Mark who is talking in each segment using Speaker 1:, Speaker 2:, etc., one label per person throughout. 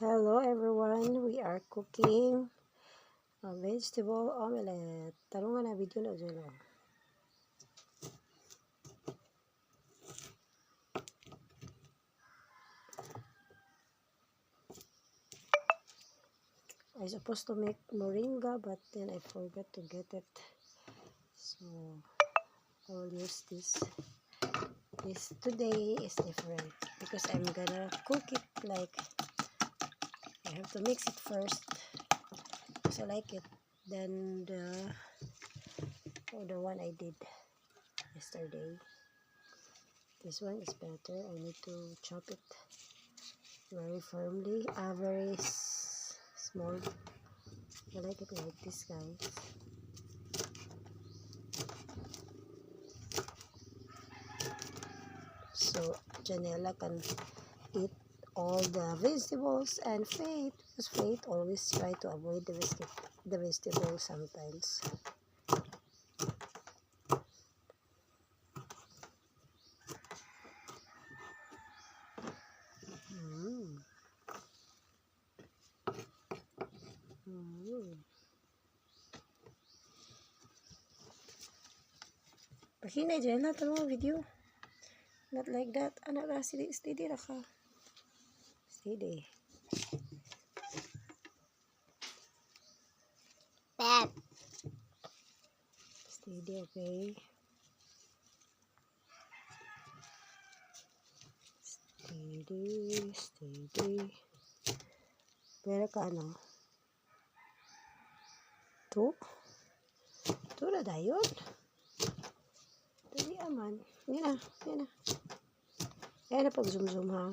Speaker 1: Hello everyone, we are cooking a vegetable omelette. Tarungan na video na dyan. I supposed to make moringa, but then I forgot to get it. So I will use this. This today is different because I'm gonna cook it like I have to mix it first because I like it. Then the one I did yesterday. This one is better. I need to chop it very firmly, very small. I like it like this, guys. So Janella can eat all the vegetables, and Faith, because Faith always try to avoid the vegetables sometimes. Pahinay dyan na ito video. Not like that. Anak na, steady na ka. Steady.
Speaker 2: Bad.
Speaker 1: Steady, okay? Steady. Pero ka ano? Two na dayon. Dali aman. Yan na. Yan na pag zoom ha.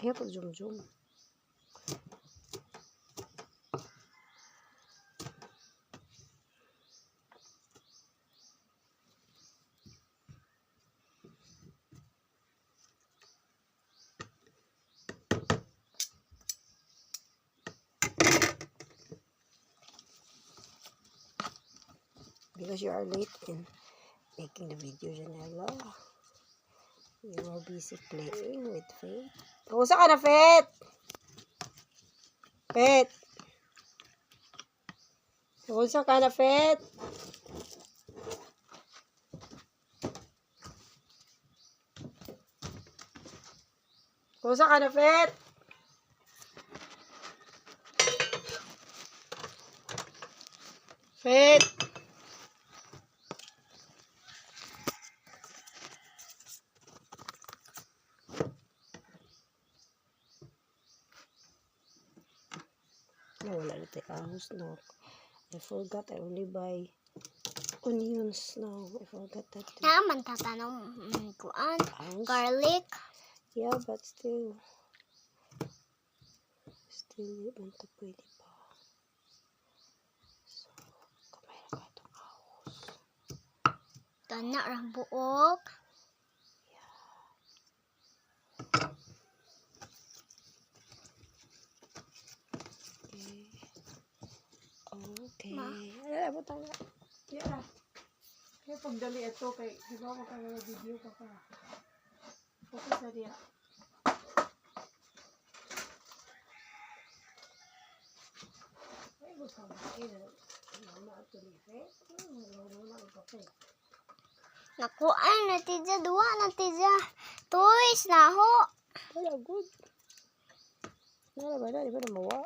Speaker 1: Yan pag zoom. Because you are late in making the video, Janella. You are busy playing with Faith. Kausa ka na, Faith! Faith! Kausa ka na, Faith! Kausa ka na, Faith! Faith! Wala na tayo ahos, no. I forgot I only buy onions now. I forgot that.
Speaker 2: Naman tatanong kuan, garlic.
Speaker 1: Yeah, but still naman ito pwede pa. So, kamay na ka itong ahos.
Speaker 2: Tanak ra buok.
Speaker 1: Okay. Ay, butang na. Yeah. Kaya pagdali ito, kay hibaw ko kayo na video ka pa. Focus na diya. Ay, butang na. Mama ito ni Fe. Mama ito Fe.
Speaker 2: Nakuan na tija, duwa na tija. Toys na ho.
Speaker 1: Wala, good. Wala ba na? Di ba na mawa?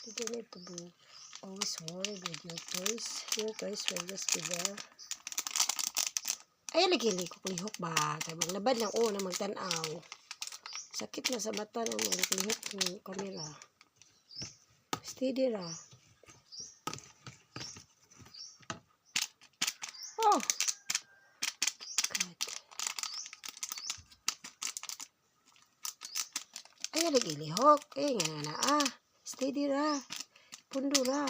Speaker 1: You don't need to be always worried with your toys. Your toys will just be there. Ay, lagi ko kulihok ba? Kaya maglabad lang na magtanaw. Sakit na sa mata ng maglihok ng camera. Steady ra. Oh! God. Ay, lagi lihok. Eh, nga. Steady ra. Pundo ra.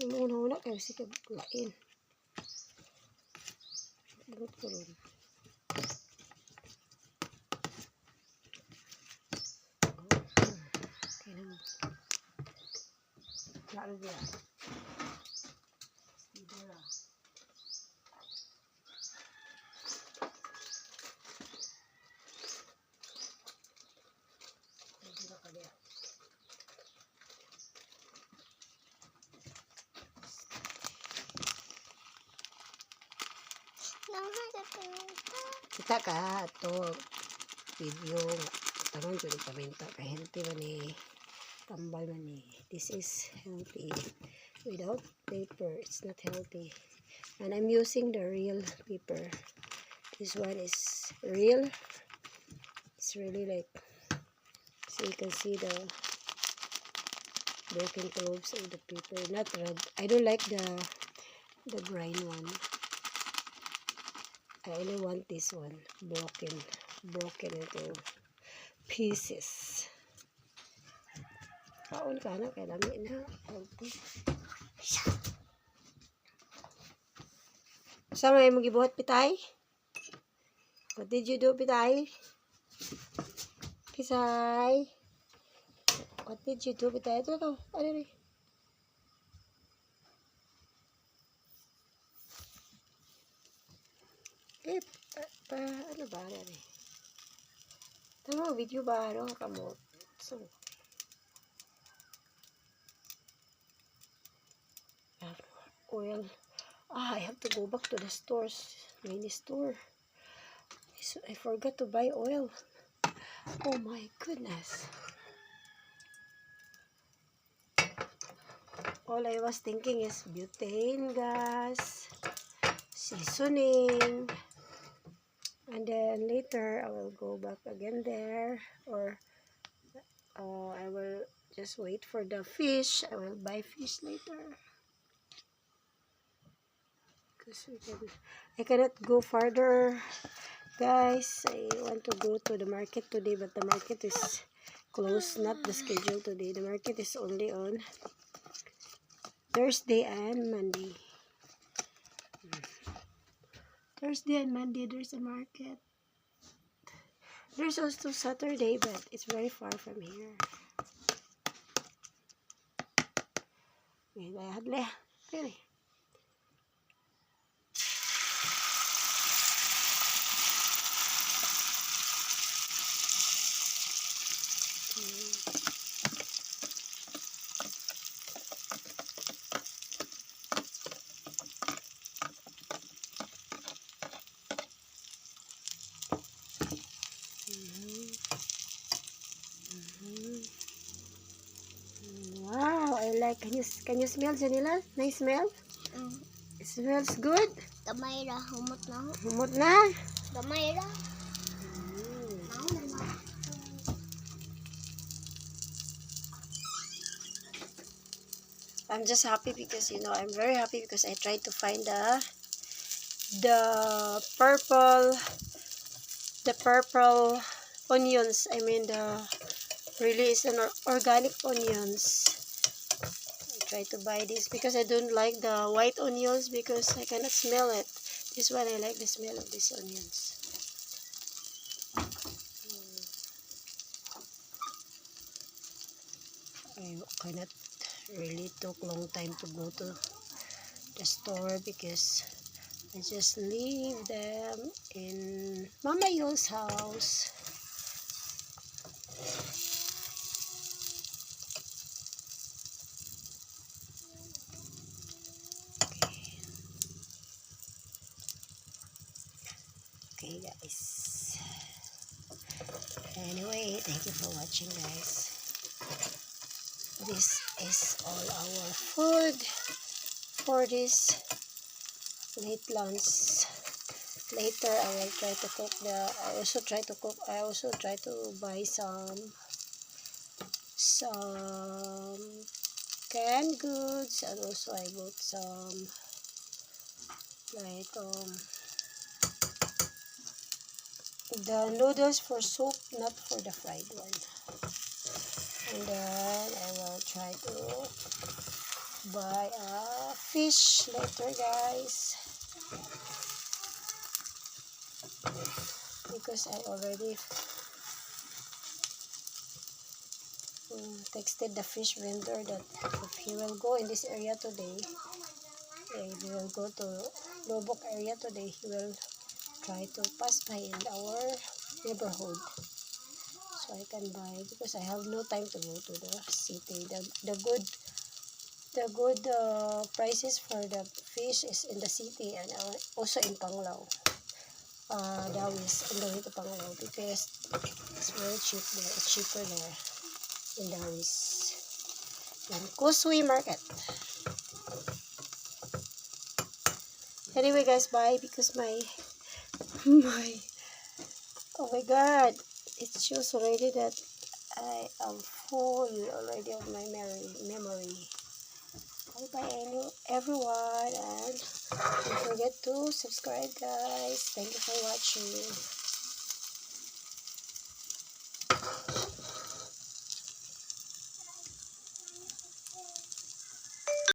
Speaker 1: Yung una kayo si lain. Buot ko rin. Okay na mo. Lalo diya. Steady ra. Kita ka to video tanong jud paminta ka healthy man ni tambal man ni. This is healthy. Without paper, it's not healthy. And I'm using the real paper. This one is real. It's really like, so you can see the broken globes of the paper. Not red. I don't like the brine one. I only want this one broken into pieces. Kaon ka na, kaya lami na. Healthy. Sama yung magibuhat, Pitay? What did you do, Pitay? Kisay? What did you do, Pitay? Ito. Ano rin? Ano ba? Ano rin? Tama, video ba? Ano kamot? So, oil. I have to go back to the stores. Mini store. So I forgot to buy oil. Oh my goodness. All I was thinking is butane gas, seasoning, and then later I will go back again there, or I will just wait for the fish. I will buy fish later. I cannot go farther, guys. I want to go to the market today, but the market is closed. Not the schedule today. The market is only on Thursday and Monday. Thursday and Monday there's a market. There's also Saturday, but it's very far from here. Really. Wow, I like. Can you smell, Janila? Nice smell. It smells good.
Speaker 2: Gamay ra, humot na ho.
Speaker 1: Humot na.
Speaker 2: Gamay ra.
Speaker 1: I'm just happy because I'm very happy because I tried to find the purple onions. I mean really is an organic onions. I try to buy this because I don't like the white onions because I cannot smell it. This one I like the smell of these onions. I cannot really took long time to go to the store because I just leave them in Mama Yo's house. Okay guys. Anyway, thank you for watching, guys. This is all our food for this late lunch. Later I will try to cook I also try to buy some canned goods, and also I bought some like the noodles for soup, not for the fried one. And then I will try to buy a fish later, guys, because I already texted the fish vendor that if he will go in this area today, if he will go to Lobok area today, he will try to pass by in our neighborhood so I can buy, because I have no time to go to the city. The good prices for the fish is in the city and also in Panglao. Dawis on the way to Pangulo because it's very cheap there. It's cheaper there in Dawis than Kusui Market. Anyway guys, bye because my oh my god, it shows already that I am full already of my memory. Bye bye everyone, and don't forget to subscribe guys. Thank you for watching.